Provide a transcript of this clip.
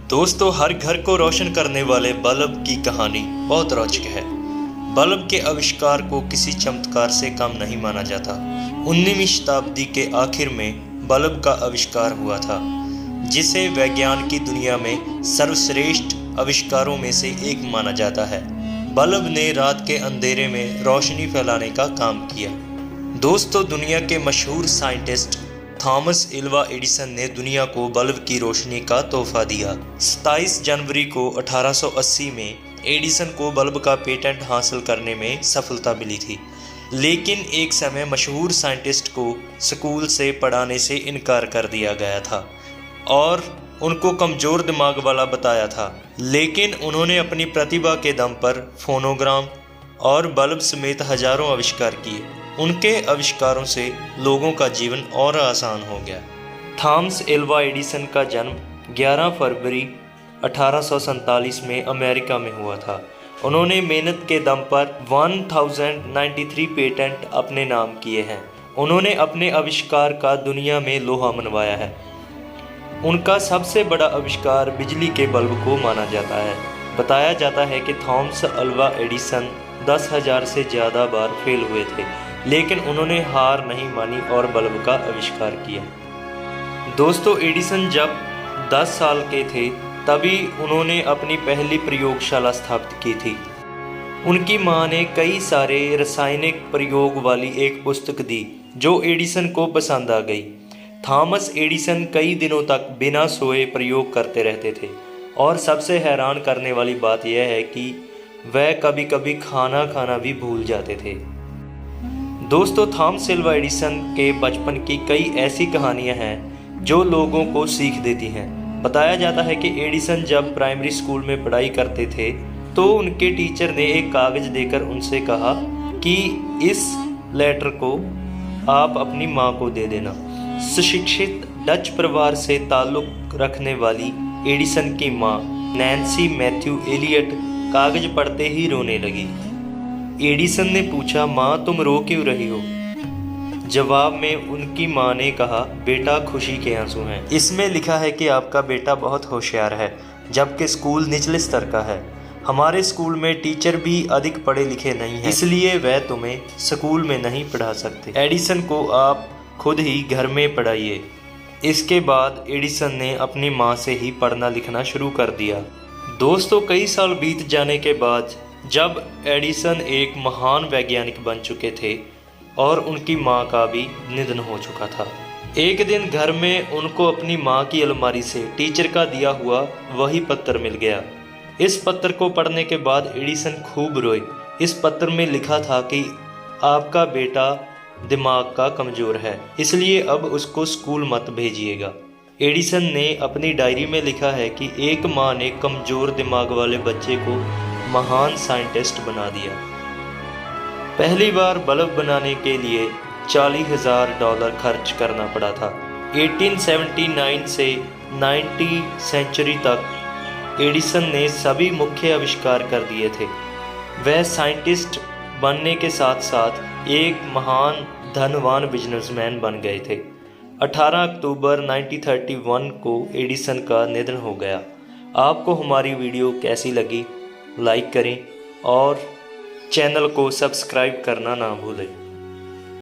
दोस्तों, हर घर को रोशन करने वाले बल्ब की कहानी बहुत रोचक है। बल्ब के आविष्कार को किसी चमत्कार से कम नहीं माना जाता। 19वीं शताब्दी के आखिर में बल्ब का आविष्कार हुआ था, जिसे विज्ञान की दुनिया में सर्वश्रेष्ठ आविष्कारों में से एक माना जाता है। बल्ब ने रात के अंधेरे में रोशनी फैलाने का काम किया। दोस्तों, दुनिया के मशहूर साइंटिस्ट थॉमस एल्वा एडिसन ने दुनिया को बल्ब की रोशनी का तोहफा दिया। 27 जनवरी को 1880 में एडिसन को बल्ब का पेटेंट हासिल करने में सफलता मिली थी, लेकिन एक समय मशहूर साइंटिस्ट को स्कूल से पढ़ाने से इनकार कर दिया गया था और उनको कमज़ोर दिमाग वाला बताया था। लेकिन उन्होंने अपनी प्रतिभा के दम पर फोनोग्राम और बल्ब समेत हजारों आविष्कार किए। उनके आविष्कारों से लोगों का जीवन और आसान हो गया। थॉमस एल्वा एडिसन का जन्म 11 फरवरी 1847 में अमेरिका में हुआ था। उन्होंने मेहनत के दम पर 1093 पेटेंट अपने नाम किए हैं। उन्होंने अपने आविष्कार का दुनिया में लोहा मनवाया है। उनका सबसे बड़ा आविष्कार बिजली के बल्ब को माना जाता है। बताया जाता है कि थॉमस एल्वा एडिसन 10,000 से ज़्यादा बार फेल हुए थे, लेकिन उन्होंने हार नहीं मानी और बल्ब का आविष्कार किया। दोस्तों, एडिसन जब 10 साल के थे तभी उन्होंने अपनी पहली प्रयोगशाला स्थापित की थी। उनकी मां ने कई सारे रासायनिक प्रयोग वाली एक पुस्तक दी जो एडिसन को पसंद आ गई। थॉमस एडिसन कई दिनों तक बिना सोए प्रयोग करते रहते थे और सबसे हैरान करने वाली बात यह है कि वह कभी कभी खाना खाना भी भूल जाते थे। दोस्तों, थॉमस एल्वा एडिसन के बचपन की कई ऐसी कहानियां हैं जो लोगों को सीख देती हैं। बताया जाता है कि एडिसन जब प्राइमरी स्कूल में पढ़ाई करते थे तो उनके टीचर ने एक कागज देकर उनसे कहा कि इस लेटर को आप अपनी मां को दे देना। सुशिक्षित डच परिवार से ताल्लुक रखने वाली एडिसन की मां नैन्सी मैथ्यू एलियट कागज पढ़ते ही रोने लगी। एडिसन ने पूछा, माँ तुम रो क्यों रही हो? जवाब में उनकी माँ ने कहा, बेटा खुशी के आंसू हैं। इसमें लिखा है कि आपका बेटा बहुत होशियार है, जबकि स्कूल निचले स्तर का है। हमारे स्कूल में टीचर भी अधिक पढ़े लिखे नहीं हैं, इसलिए वह तुम्हें स्कूल में नहीं पढ़ा सकते। एडिसन को आप खुद ही घर में पढ़ाइए। इसके बाद एडिसन ने अपनी माँ से ही पढ़ना लिखना शुरू कर दिया। दोस्तों, कई साल बीत जाने के बाद जब एडिसन एक महान वैज्ञानिक बन चुके थे और उनकी मां का भी निधन हो चुका था, एक दिन घर में उनको अपनी मां की अलमारी से टीचर का दिया हुआ वही पत्र मिल गया। इस पत्र को पढ़ने के बाद एडिसन खूब रोए। इस पत्र में लिखा था कि आपका बेटा दिमाग का कमज़ोर है, इसलिए अब उसको स्कूल मत भेजिएगा। एडिसन ने अपनी डायरी में लिखा है कि एक मां ने कमज़ोर दिमाग वाले बच्चे को महान साइंटिस्ट बना दिया। पहली बार बल्ब बनाने के लिए $40,000 खर्च करना पड़ा था। 1879 से 19वीं सेंचुरी तक एडिसन ने सभी मुख्य आविष्कार कर दिए थे। वह साइंटिस्ट बनने के साथ साथ एक महान धनवान बिजनेसमैन बन गए थे। 18 अक्टूबर 1931 को एडिसन का निधन हो गया। आपको हमारी वीडियो कैसी लगी? लाइक करें और चैनल को सब्सक्राइब करना ना भूलें।